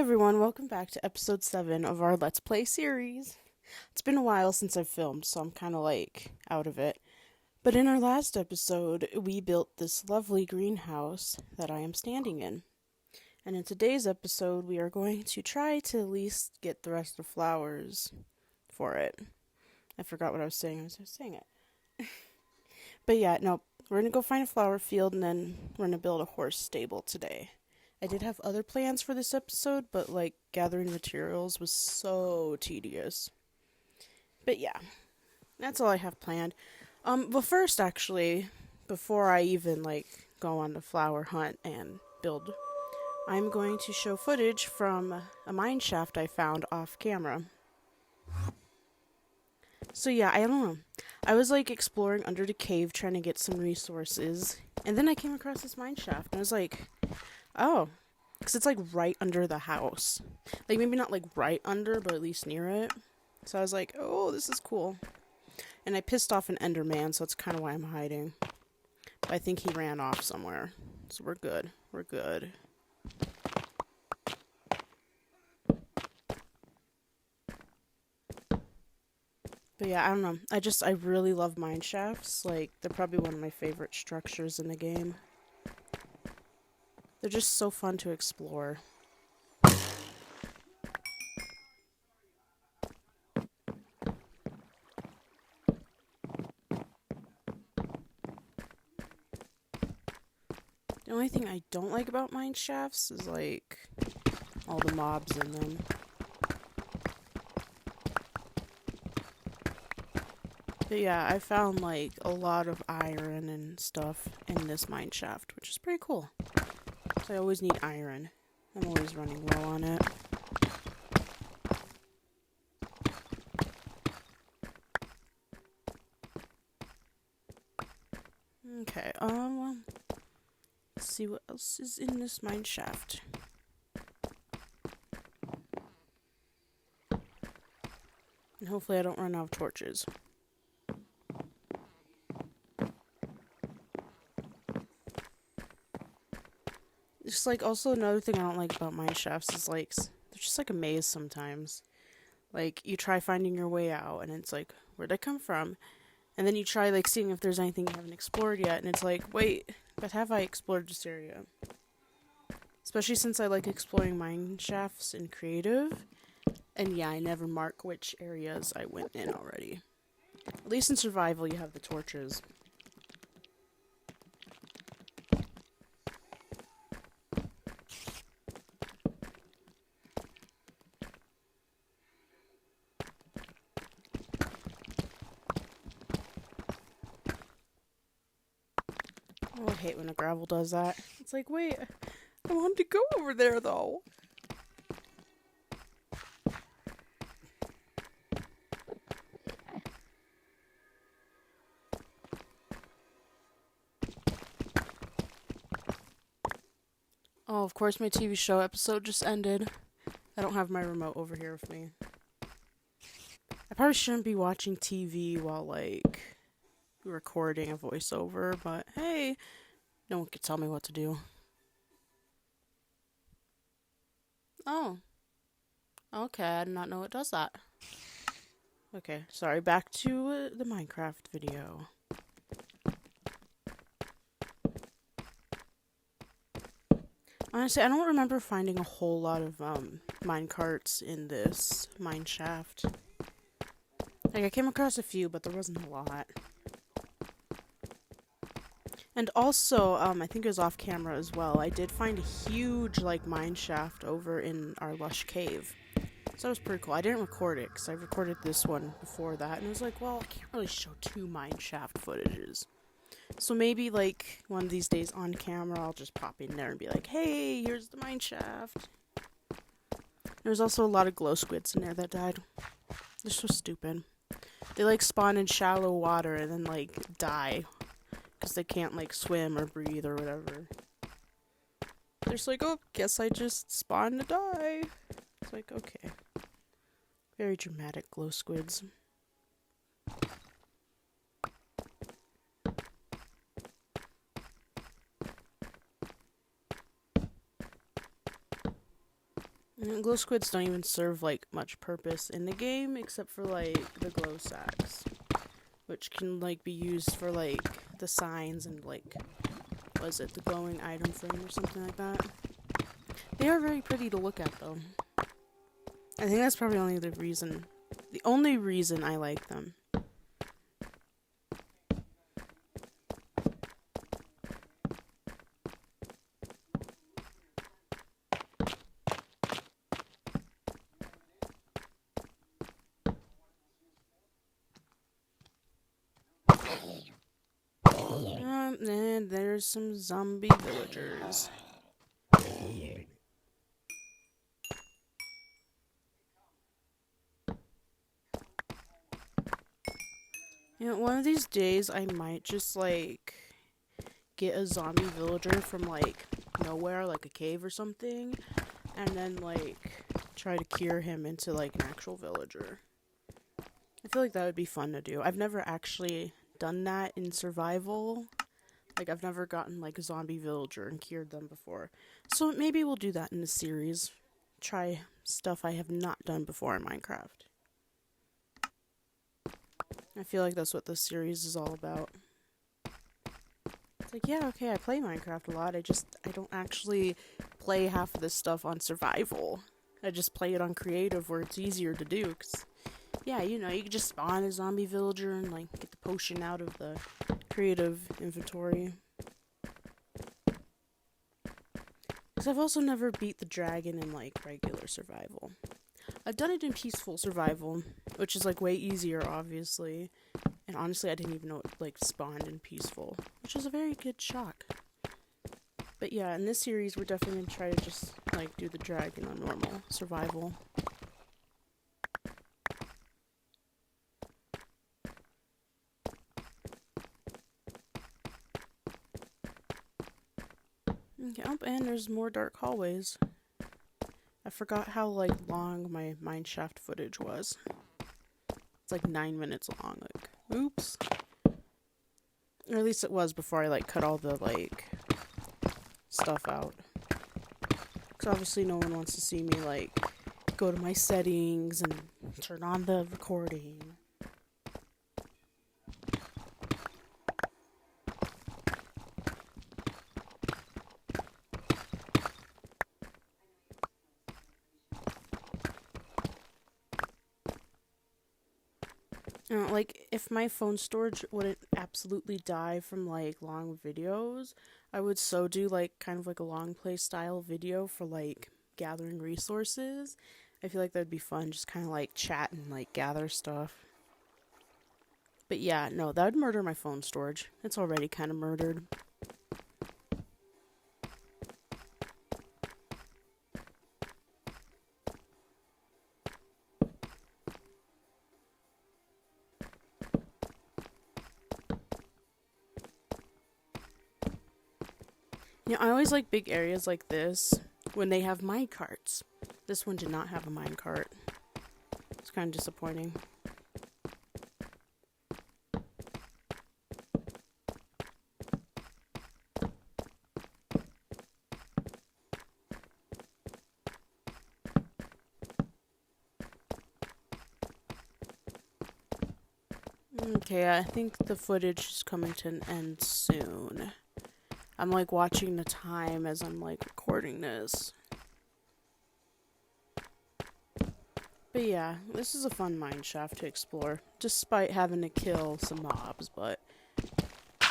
everyone, welcome back to episode 7 of our Let's Play series. It's been a while since I've filmed, so I'm kind of out of it. But in our last episode, we built this lovely greenhouse that I am standing in. And in today's episode, we are going to try to at least get the rest of the flowers for it. I forgot what I was saying. I was saying it. But yeah, no, we're going to go find a flower field and then we're going to build a horse stable today. I did have other plans for this episode, but gathering materials was so tedious. But yeah, that's all I have planned. But first, actually, before I even go on the flower hunt and build, I'm going to show footage from a mineshaft I found off camera. So yeah, I don't know. I was exploring under the cave trying to get some resources, and then I came across this mineshaft, and I was like, oh, because it's right under the house. Maybe not right under, but at least near it. So I was like, oh, this is cool. And I pissed off an Enderman, so that's kind of why I'm hiding. But I think he ran off somewhere. So we're good. We're good. But yeah, I don't know. I really love mineshafts. They're probably one of my favorite structures in the game. They're just so fun to explore. The only thing I don't like about mineshafts is all the mobs in them. But yeah, I found a lot of iron and stuff in this mineshaft, which is pretty cool. So I always need iron. I'm always running low on it. Okay, let's see what else is in this mineshaft. And hopefully I don't run out of torches. Just also another thing I don't like about mineshafts is they're just a maze sometimes. You try finding your way out and it's where'd I come from? And then you try seeing if there's anything you haven't explored yet, and it's wait, but have I explored this area? Especially since I like exploring mineshafts in creative. And yeah, I never mark which areas I went in already. At least in survival you have the torches. Oh, I hate when a gravel does that. It's wait, I wanted to go over there though. Oh, of course my TV show episode just ended. I don't have my remote over here with me. I probably shouldn't be watching TV while recording a voiceover, but hey, no one can tell me what to do. Oh. Okay, I did not know it does that. Okay, sorry, back to the Minecraft video. Honestly, I don't remember finding a whole lot of minecarts in this mineshaft. I came across a few, but there wasn't a lot. And also, I think it was off camera as well, I did find a huge, mineshaft over in our lush cave. So that was pretty cool. I didn't record it, because I recorded this one before that, and I was well, I can't really show 2 mineshaft footages. So maybe, one of these days on camera, I'll just pop in there and be hey, here's the mineshaft. There's also a lot of glow squids in there that died. They're so stupid. They, spawn in shallow water and then, die. Because they can't, swim or breathe or whatever. They're just oh, guess I just spawned to die. It's okay. Very dramatic glow squids. Glow squids don't even serve, like, much purpose in the game, except for, like, the glow sacks, which can, like, be used for, like, the signs and, like, was it the glowing item frame or something like that? They are very pretty to look at, though. I think that's probably the only reason I like them. And there's some zombie villagers. You know, one of these days I might just, like, get a zombie villager from, like, nowhere, like a cave or something, and then, like, try to cure him into, like, an actual villager. I feel like that would be fun to do. I've never actually done that in survival. Like, I've never gotten, like, a zombie villager and cured them before. So maybe we'll do that in the series. Try stuff I have not done before in Minecraft. I feel like that's what this series is all about. It's like, yeah, okay, I play Minecraft a lot. I don't actually play half of this stuff on survival. I just play it on creative where it's easier to do. Cause, yeah, you know, you can just spawn a zombie villager and, like, get the potion out of the creative inventory. Because I've also never beat the dragon in, like, regular survival. I've done it in peaceful survival, which is, like, way easier, obviously. And honestly, I didn't even know it, like, spawned in peaceful, which was a very good shock. But yeah, in this series, we're definitely going to try to just, like, do the dragon on normal survival. Yep, and there's more dark hallways. I forgot how, like, long my mineshaft footage was. It's like 9 minutes long, like, oops. Or at least it was before I, like, cut all the, like, stuff out. Because obviously no one wants to see me, like, go to my settings and turn on the recording. Like, if my phone storage wouldn't absolutely die from, like, long videos, I would so do, like, kind of like a long play style video for, like, gathering resources. I feel like that'd be fun, just kind of, like, chat and, like, gather stuff. But yeah, no, that would murder my phone storage. It's already kind of murdered. You know, I always like big areas like this when they have mine carts. This one did not have a mine cart. It's kind of disappointing. Okay, I think the footage is coming to an end soon. I'm, like, watching the time as I'm, like, recording this. But yeah, this is a fun mineshaft to explore, despite having to kill some mobs, but...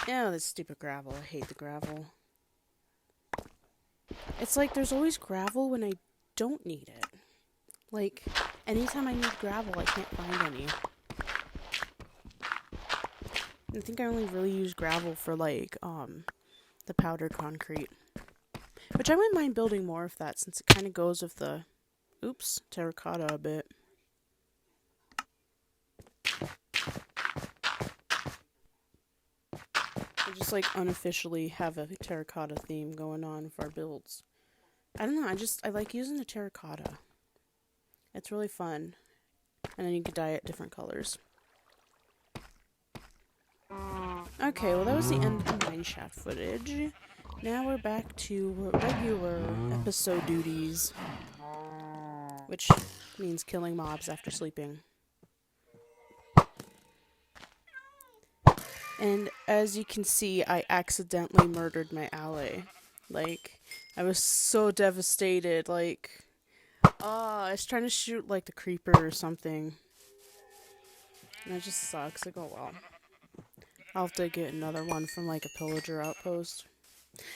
yeah, this stupid gravel. I hate the gravel. It's like there's always gravel when I don't need it. Like, anytime I need gravel, I can't find any. I think I only really use gravel for, like, the powder concrete. Which I wouldn't mind building more of that, since it kind of goes with the, terracotta a bit. We just, like, unofficially have a terracotta theme going on with our builds. I don't know, I like using the terracotta. It's really fun. And then you can dye it different colors. Okay, well that was the end of the mineshaft footage. Now we're back to regular episode duties. which means killing mobs after sleeping. And as you can see, I accidentally murdered my ally. Like, I was so devastated. Like, I was trying to shoot, like, the creeper or something. And it just sucks. Like, oh well. I'll have to get another one from, like, a pillager outpost.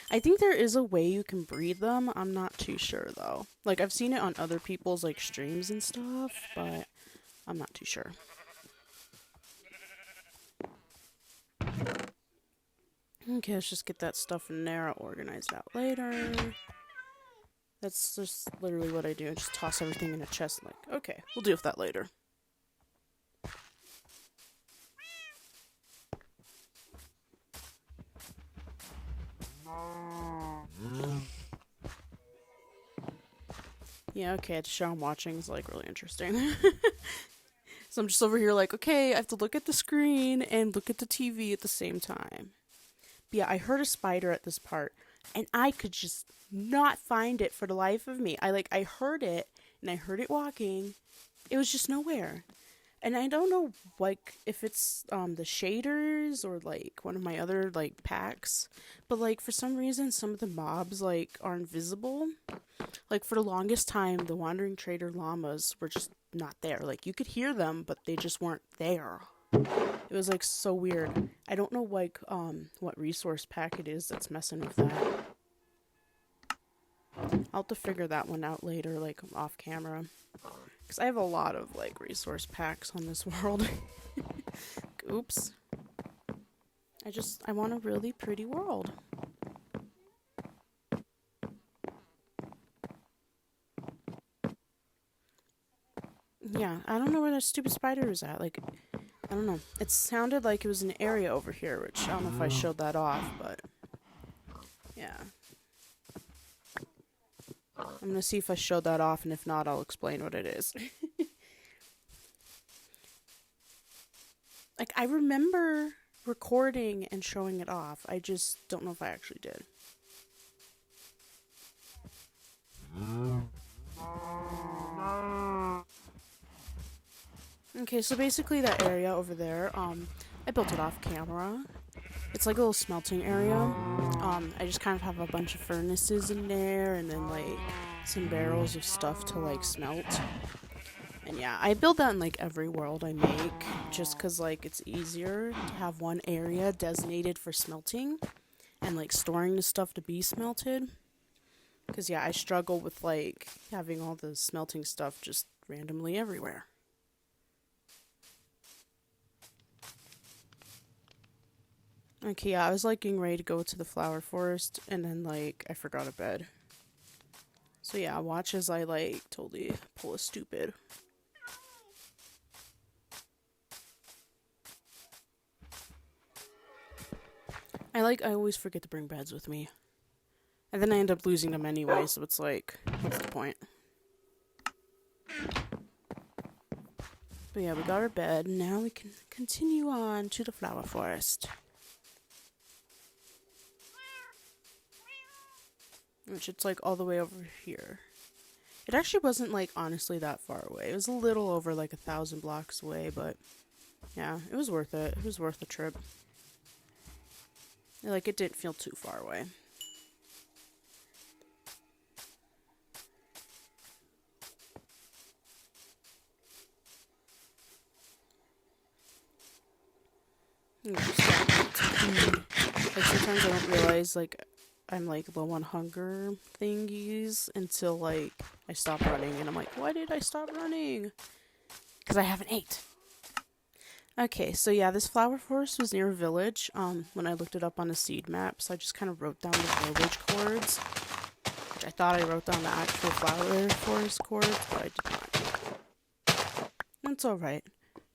I think there is a way you can breed them. I'm not too sure, though. Like, I've seen it on other people's, like, streams and stuff, but I'm not too sure. Okay, let's just get that stuff in there. I'll organize that later. That's just literally what I do. I just toss everything in a chest and like, okay, we'll deal with that later. Yeah, okay, the show I'm watching is like really interesting. So I'm just over here like, okay, I have to look at the screen and look at the TV at the same time. But yeah, I heard a spider at this part, and I could just not find it for the life of me. I heard it, and I heard it walking. It was just nowhere. And I don't know, like, if it's, the shaders or, like, one of my other, like, packs. But, like, for some reason, some of the mobs, like, are invisible. Like, for the longest time, the Wandering Trader llamas were just not there. Like, you could hear them, but they just weren't there. It was, like, so weird. I don't know, like, what resource pack it is that's messing with that. I'll have to figure that one out later, like, off camera. Because I have a lot of, like, resource packs on this world. Oops. I want a really pretty world. Yeah, I don't know where that stupid spider is at. Like, I don't know. It sounded like it was an area over here, which I don't know if I showed that off, but yeah. I'm gonna see if I showed that off, and if not, I'll explain what it is. Like, I remember recording and showing it off. I just don't know if I actually did. Okay, so basically that area over there, I built it off camera. It's like a little smelting area. I just kind of have a bunch of furnaces in there, and then, like, some barrels of stuff to, like, smelt. And yeah, I build that in, like, every world I make, just because, like, it's easier to have one area designated for smelting and, like, storing the stuff to be smelted. Because, yeah, I struggle with, like, having all the smelting stuff just randomly everywhere. Okay, yeah, I was, like, getting ready to go to the flower forest, and then, like, I forgot a bed. So, yeah, watch as I, like, totally pull a stupid. I always forget to bring beds with me. And then I end up losing them anyway, so it's like, what's the point? But yeah, we got our bed, and now we can continue on to the flower forest. Which it's like all the way over here. It actually wasn't like honestly that far away. It was a little over like 1,000 blocks away, but yeah, it was worth it. It was worth the trip. Like, it didn't feel too far away. Like, sometimes I don't realize, like, I'm, like, low on hunger thingies until, like, I stop running. And I'm like, why did I stop running? Because I haven't ate. Okay, so yeah, this flower forest was near a village, when I looked it up on a seed map, so I just kind of wrote down the village chords, which I thought I wrote down the actual flower forest chords, but I did not. That's alright.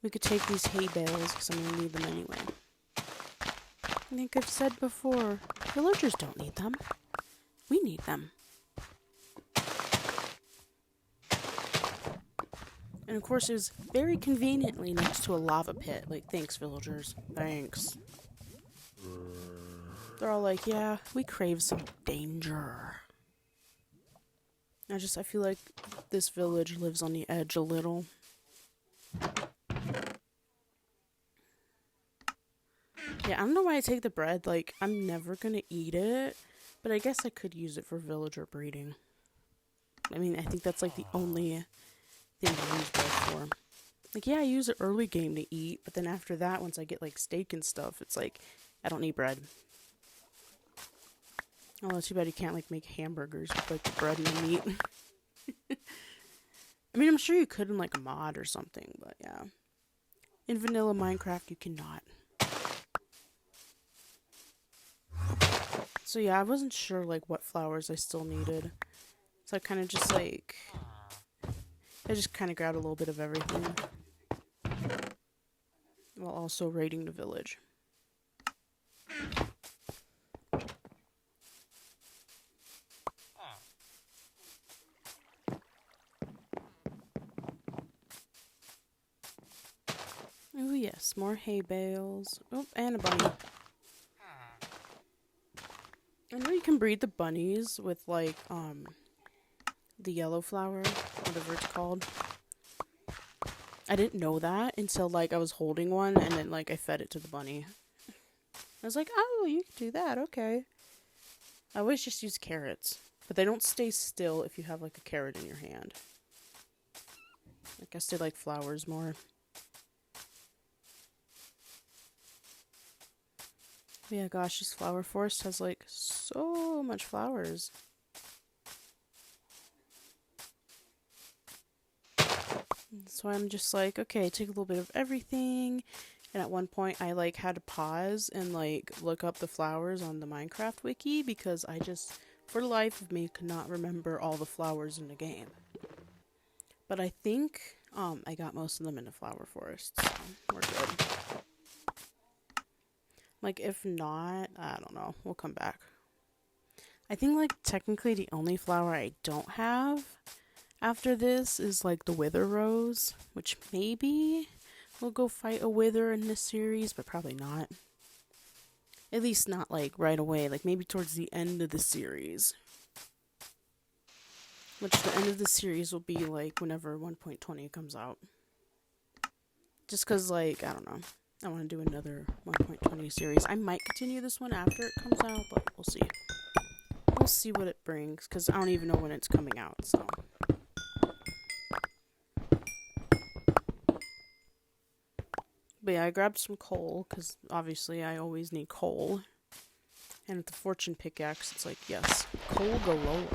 We could take these hay bales, because I'm going to need them anyway. I think I've said before, villagers don't need them. We need them. And of course, it was very conveniently next to a lava pit. Like, thanks, villagers. Thanks. They're all like, yeah, we crave some danger. I feel like this village lives on the edge a little. Yeah, I don't know why I take the bread. Like, I'm never gonna eat it, but I guess I could use it for villager breeding. I mean, I think that's like the only thing to use bread for. Like, yeah, I use it early game to eat, but then after that, once I get like steak and stuff, it's like I don't need bread. Oh, too bad you can't like make hamburgers with like the bread and the meat. I mean, I'm sure you could in like a mod or something, but yeah. In vanilla Minecraft, you cannot. So yeah, I wasn't sure like what flowers I still needed. So I kind of just like, I just kind of grabbed a little bit of everything. While also raiding the village. Oh yes, more hay bales. Oh, and a bunny. I know you can breed the bunnies with like the yellow flower, whatever it's called. I didn't know that until like I was holding one and then like I fed it to the bunny. I was like, oh, you can do that, okay. I always just use carrots, but they don't stay still if you have like a carrot in your hand. I guess they like flowers more. But yeah, gosh, this flower forest has like so much flowers. So I'm just like, okay, take a little bit of everything. And at one point I like had to pause and like look up the flowers on the Minecraft wiki because I just, for the life of me, could not remember all the flowers in the game. But I think I got most of them in the flower forest, so we're good. Like, if not, I don't know. We'll come back. I think, like, technically the only flower I don't have after this is, like, the wither rose, which maybe we'll go fight a wither in this series, but probably not. At least not, like, right away. Like, maybe towards the end of the series. Which the end of the series will be, like, whenever 1.20 comes out. Just because, like, I don't know. I want to do another 1.20 series. I might continue this one after it comes out, but we'll see. We'll see what it brings, because I don't even know when it's coming out, so. But yeah, I grabbed some coal, because obviously I always need coal. And with the fortune pickaxe, it's like, yes, coal galore.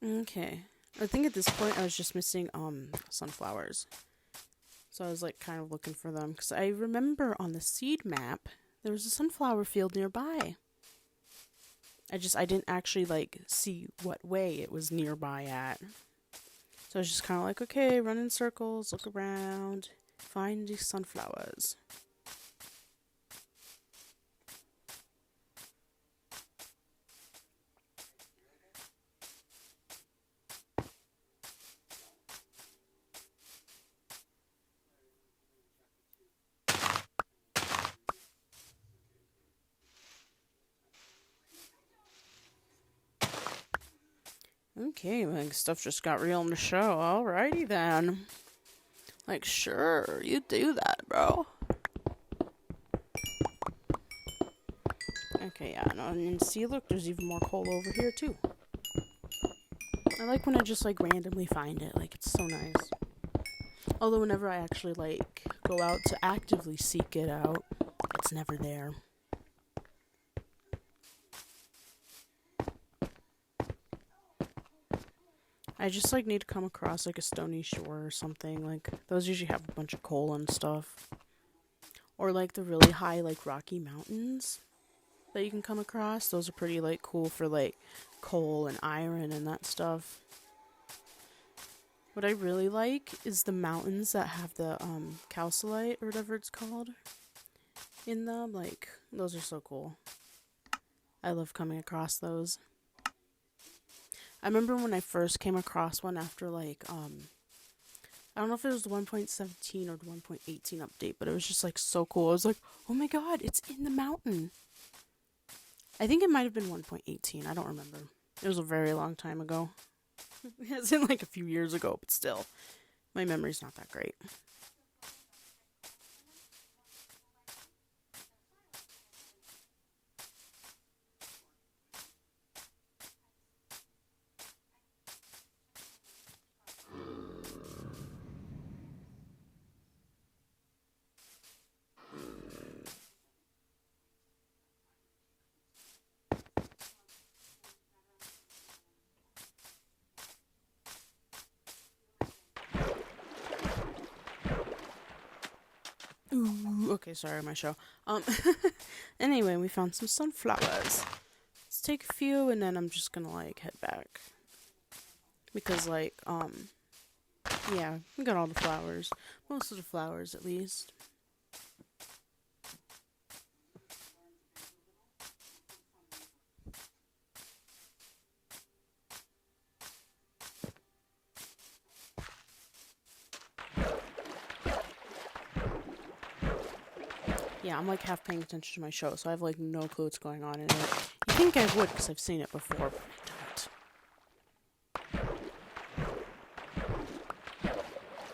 Okay. I think at this point I was just missing sunflowers. So I was like kind of looking for them because I remember on the seed map there was a sunflower field nearby. I didn't actually like see what way it was nearby at. So I was just kind of like, okay, run in circles, look around, find these sunflowers. Okay, like stuff just got real in the show. Alrighty then. Like, sure, you do that, bro. Okay, yeah, no, and see, look, there's even more coal over here, too. I like when I just, like, randomly find it. Like, it's so nice. Although whenever I actually, like, go out to actively seek it out, it's never there. I just, like, need to come across, like, a stony shore or something. Like, those usually have a bunch of coal and stuff. Or, like, the really high, like, rocky mountains that you can come across. Those are pretty, like, cool for, like, coal and iron and that stuff. What I really like is the mountains that have the, calcite or whatever it's called in them. Like, those are so cool. I love coming across those. I remember when I first came across one after, like, I don't know if it was the 1.17 or the 1.18 update, but it was just, like, so cool. I was like, oh my god, it's in the mountain. I think it might have been 1.18. I don't remember. It was a very long time ago. As in like a few years ago, but still. My memory's not that great. Ooh, okay, sorry, my show. Anyway, we found some sunflowers. Let's take a few, and then I'm just gonna, like, head back. Because, like, yeah, we got all the flowers. Most of the flowers, at least. Yeah, I'm like half paying attention to my show, so I have like no clue what's going on in it. You think I would because I've seen it before, but I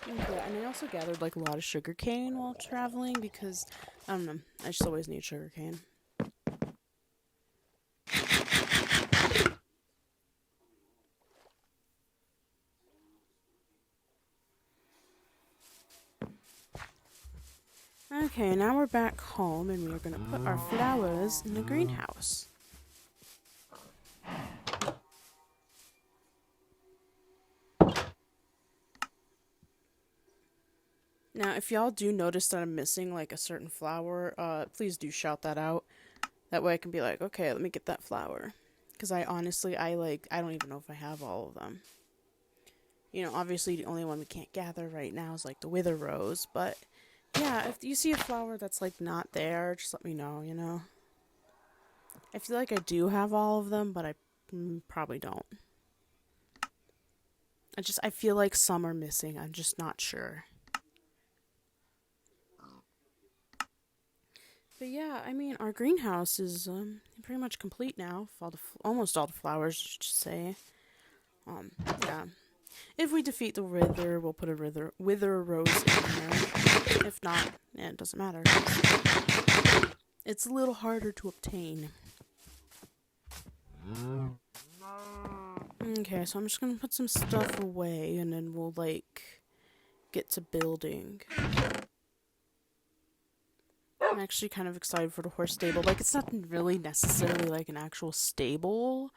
don't. Okay, and I also gathered like a lot of sugar cane while traveling because, I don't know, I just always need sugar cane. Okay, now we're back home and we are going to put our flowers in the greenhouse. Now, if y'all do notice that I'm missing like a certain flower, please do shout that out. That way I can be like, okay, let me get that flower. Because I honestly, I don't even know if I have all of them. You know, obviously the only one we can't gather right now is like the wither rose, but yeah, if you see a flower that's like not there, just let me know, you know. I feel like I do have all of them, but I probably don't. I feel like some are missing. I'm just not sure. But yeah, I mean, our greenhouse is pretty much complete now. Almost all the flowers, I should say. Yeah. If we defeat the wither, we'll put a wither rose in there. If not, yeah, it doesn't matter. It's a little harder to obtain. Okay, so I'm just gonna put some stuff away, and then we'll, like, get to building. I'm actually kind of excited for the horse stable. Like, it's not really necessarily, like, an actual stable,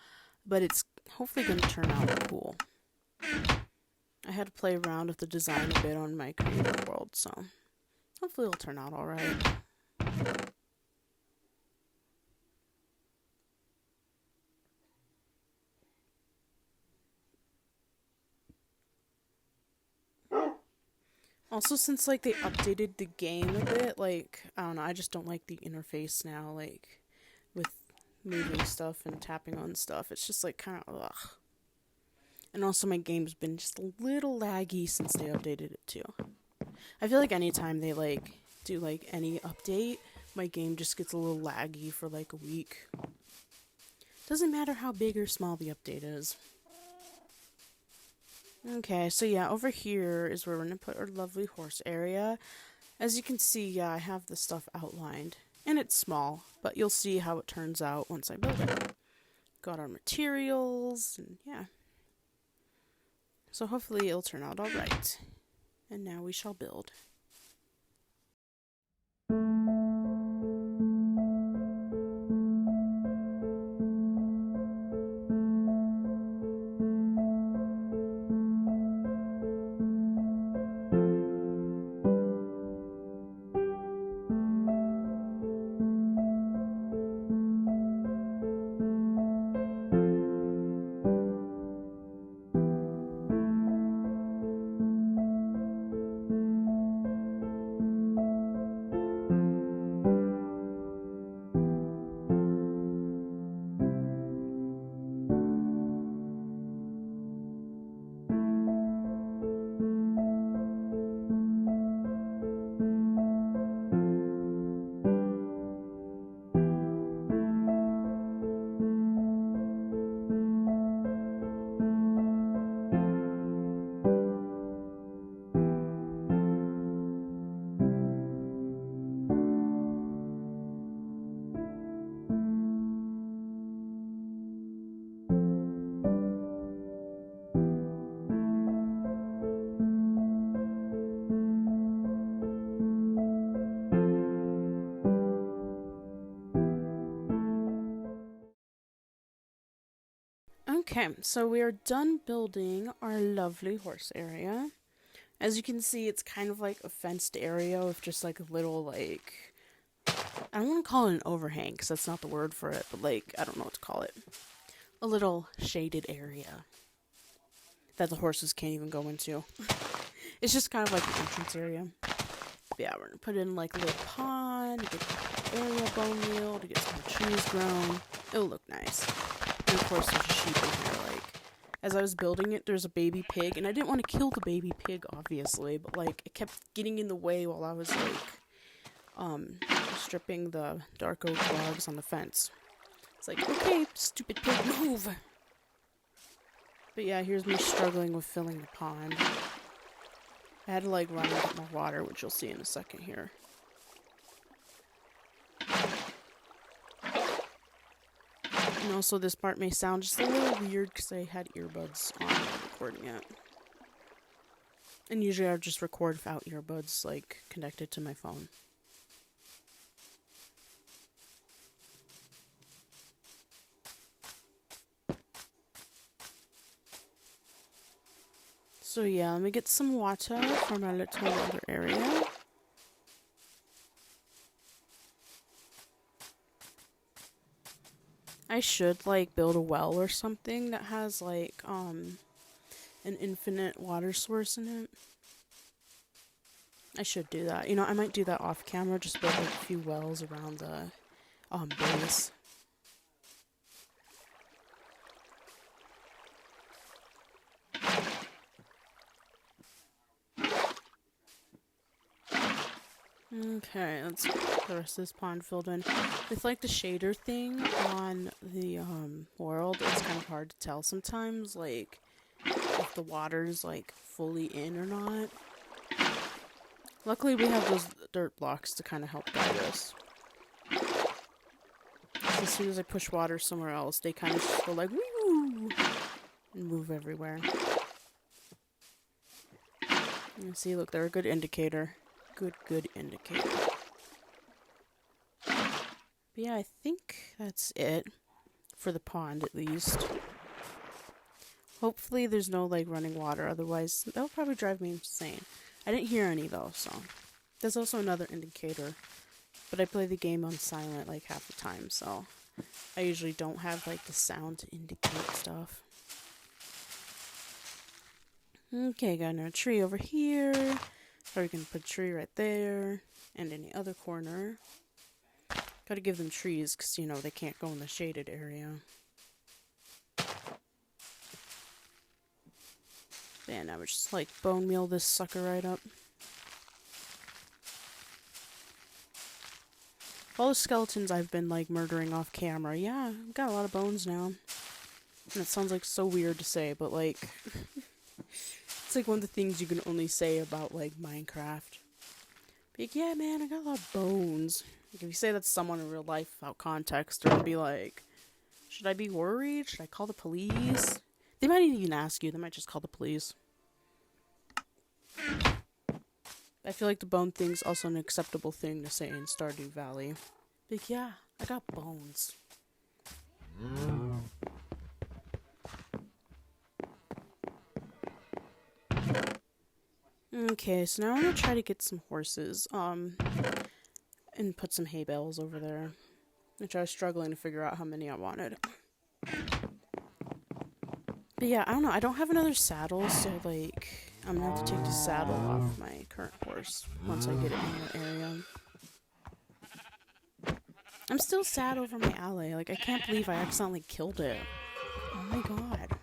but it's hopefully gonna turn out cool. I had to play around with the design a bit on my creator world, so hopefully it'll turn out alright. Also, since, like, they updated the game a bit, like, I don't know, I just don't like the interface now, like, with moving stuff and tapping on stuff. It's just, like, kind of, ugh. And also, my game's been just a little laggy since they updated it, too. I feel like anytime they, like, do, like, any update, my game just gets a little laggy for, like, a week. Doesn't matter how big or small the update is. Okay, so yeah, over here is where we're going to put our lovely horse area. As you can see, yeah, I have this stuff outlined. And it's small, but you'll see how it turns out once I build it. Got our materials, and yeah. So hopefully it'll turn out alright. And now we shall build. Okay, so we are done building our lovely horse area. As you can see, it's kind of like a fenced area with just like a little like, I don't want to call it an overhang because that's not the word for it, but like, I don't know what to call it. A little shaded area that the horses can't even go into. It's just kind of like an entrance area. But yeah, we're going to put in like a little pond, to get area bone meal, to get some trees grown. It'll look nice. And of course there's a sheep in here, like, as I was building it, there's a baby pig, and I didn't want to kill the baby pig, obviously, but, like, it kept getting in the way while I was, like, stripping the dark oak logs on the fence. It's like, okay, stupid pig, move! But yeah, here's me struggling with filling the pond. I had to, like, run and get more water, which you'll see in a second here. And also, this part may sound just a little weird because I had earbuds on while recording it. And usually I would just record without earbuds, like, connected to my phone. So yeah, let me get some water from my little water area. I should, like, build a well or something that has, like, an infinite water source in it. I should do that. You know, I might do that off camera, just build, like, a few wells around the, base. Okay, let's get the rest of this pond filled in. With, like, the shader thing on the, world, it's kind of hard to tell sometimes, like, if the water's, like, fully in or not. Luckily, we have those dirt blocks to kind of help guide us. So as soon as I push water somewhere else, they kind of just go like, woo! And move everywhere. You see, look, they're a good indicator. Good indicator. But yeah, I think that's it. For the pond, at least. Hopefully there's no, like, running water. Otherwise, that'll probably drive me insane. I didn't hear any, though, so. There's also another indicator. But I play the game on silent, like, half the time, so. I usually don't have, like, the sound to indicate stuff. Okay, got another tree over here. Probably gonna put a tree right there. And in the other corner. Gotta give them trees, because, you know, they can't go in the shaded area. And I would just, like, bone meal this sucker right up. All the skeletons I've been, like, murdering off camera. Yeah, I've got a lot of bones now. And it sounds, like, so weird to say, but, like... it's, like, one of the things you can only say about, like, Minecraft. Be like, yeah, man, I got a lot of bones. Like, if you say that to someone in real life without context, they're gonna be like, should I be worried? Should I call the police? They might even ask you. They might just call the police. I feel like the bone thing's also an acceptable thing to say in Stardew Valley. Like, yeah, I got bones. Okay, so now I'm gonna try to get some horses, and put some hay bales over there. Which I was struggling to figure out how many I wanted. But yeah, I don't know, I don't have another saddle, so, like, I'm gonna have to take the saddle off my current horse once I get it in the area. I'm still sad over my ally, like, I can't believe I accidentally killed it. Oh my god.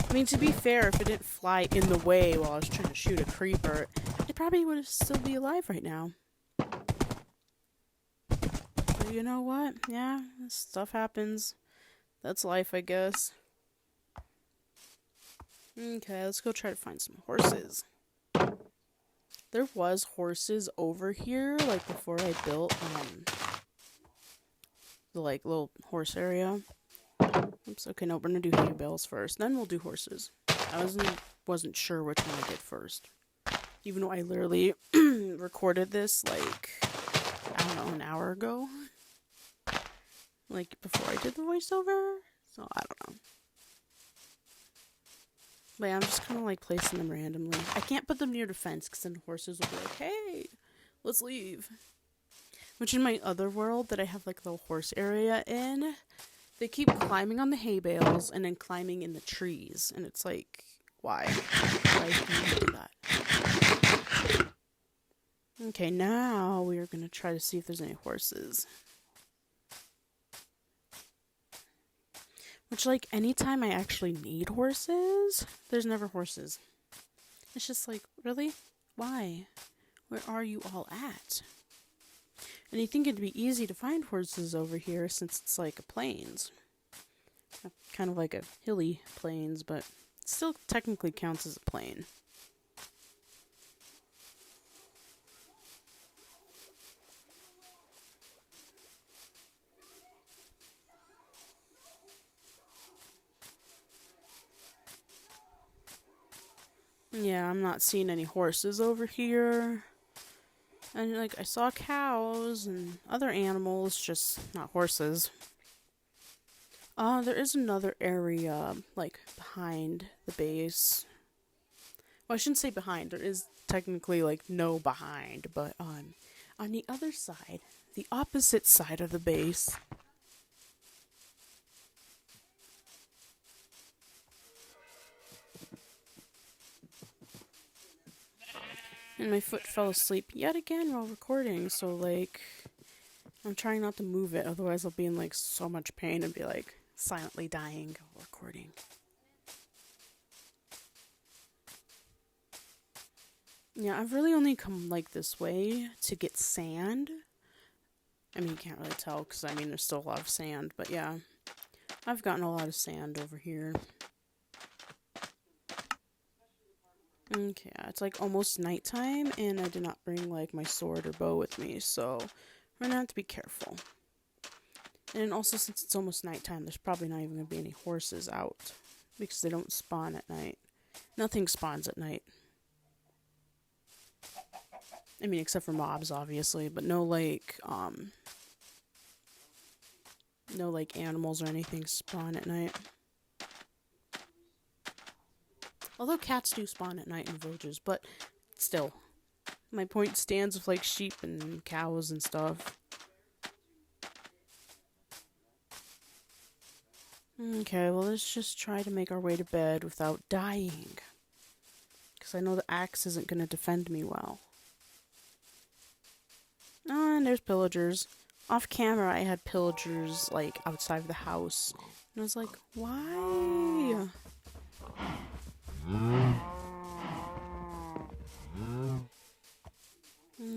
I mean, to be fair, if it didn't fly in the way while I was trying to shoot a creeper, it probably would still be alive right now. But you know what? Yeah, stuff happens. That's life, I guess. Okay, let's go try to find some horses. There was horses over here, like, before I built, the, like, little horse area. Oops, okay, no, we're gonna do hay bales first, then we'll do horses. I wasn't sure which one I did first. Even though I literally recorded this, like, I don't know, an hour ago. Like, before I did the voiceover? So, I don't know. But yeah, I'm just kind of like placing them randomly. I can't put them near the fence because then the horses will be like, hey, let's leave. Which in my other world that I have like the horse area in, they keep climbing on the hay bales and then climbing in the trees. And it's like, why? Why do you do that? Okay, now we are going to try to see if there's any horses. Which, like, anytime I actually need horses, there's never horses. It's just like, really? Why? Where are you all at? And you think it'd be easy to find horses over here since it's like a plains. Kind of like a hilly plains, but it still technically counts as a plain. Yeah, I'm not seeing any horses over here. And, like, I saw cows and other animals, just not horses. There is another area, like, behind the base. Well, I shouldn't say behind. There is technically, like, no behind. But, on the other side, the opposite side of the base, and my foot fell asleep yet again while recording, so, like, I'm trying not to move it, otherwise I'll be in, like, so much pain and be, like, silently dying while recording. Yeah, I've really only come, like, this way to get sand. I mean, you can't really tell, because, I mean, there's still a lot of sand, but yeah. I've gotten a lot of sand over here. Okay, yeah, it's like almost nighttime, and I did not bring like my sword or bow with me, so we're gonna have to be careful. And then also, since it's almost nighttime, there's probably not even gonna be any horses out because they don't spawn at night. Nothing spawns at night. I mean, except for mobs, obviously, but no like animals or anything spawn at night. Although cats do spawn at night in villages, but still. My point stands with, like, sheep and cows and stuff. Okay, well, let's just try to make our way to bed without dying. Because I know the axe isn't going to defend me well. Oh, and there's pillagers. Off camera, I had pillagers, like, outside of the house. And I was like, why?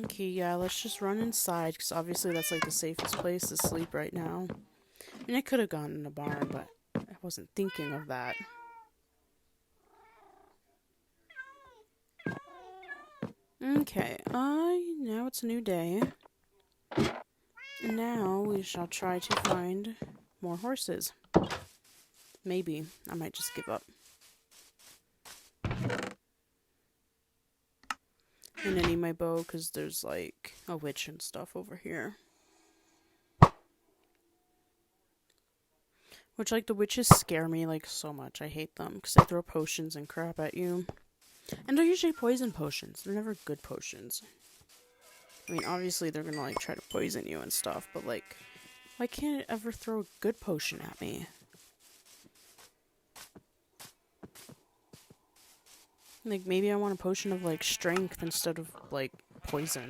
Okay, yeah, let's just run inside, because obviously that's, like, the safest place to sleep right now. I mean, I could have gone in the barn, but I wasn't thinking of that. Okay, now it's a new day. And now we shall try to find more horses. Maybe. I might just give up. And I need my bow because there's like a witch and stuff over here. Which, like, the witches scare me, like, so much. I hate them because they throw potions and crap at you. And they're usually poison potions. They're never good potions. I mean, obviously they're gonna, like, try to poison you and stuff, but, like, why can't it ever throw a good potion at me? Like, maybe I want a potion of, like, strength instead of, like, poison.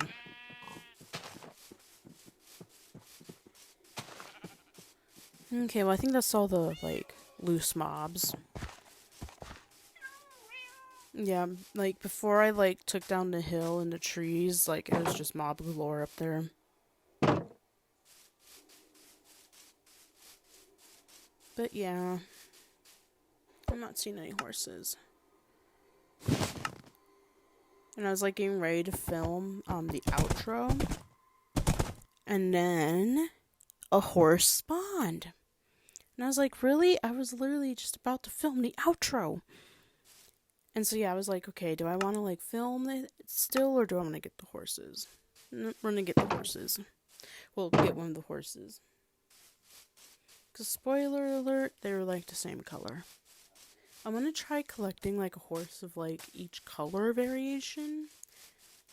Okay, well, I think that's all the, like, loose mobs. Yeah, like, before I, like, took down the hill and the trees, like, it was just mob galore up there. But, yeah. I'm not seeing any horses. And I was, like, getting ready to film, the outro. And then a horse spawned. And I was like, really? I was literally just about to film the outro. And so, yeah, I was like, okay, do I want to, like, film it still, or do I want to get the horses? I'm gonna get the horses. Well, get one of the horses. Because, spoiler alert, they were, like, the same color. I want to try collecting like a horse of like each color variation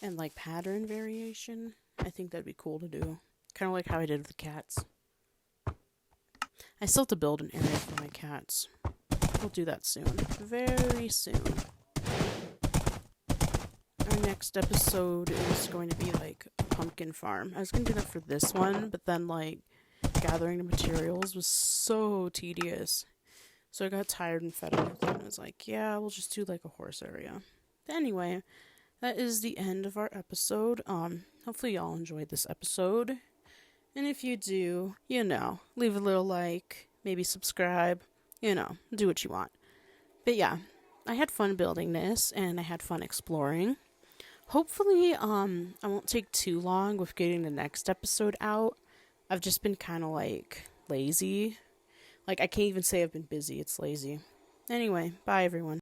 and like pattern variation. I think that'd be cool to do. Kind of like how I did with the cats. I still have to build an area for my cats. We'll do that soon. Very soon. Our next episode is going to be like a pumpkin farm. I was going to do that for this one, but then like gathering the materials was so tedious. So I got tired and fed up with it and I was like, yeah, we'll just do like a horse area. But anyway, that is the end of our episode. Hopefully y'all enjoyed this episode. And if you do, leave a little like, maybe subscribe, do what you want. But yeah, I had fun building this and I had fun exploring. Hopefully, I won't take too long with getting the next episode out. I've just been kind of like lazy. Like, I can't even say I've been busy, it's lazy. Anyway, bye everyone.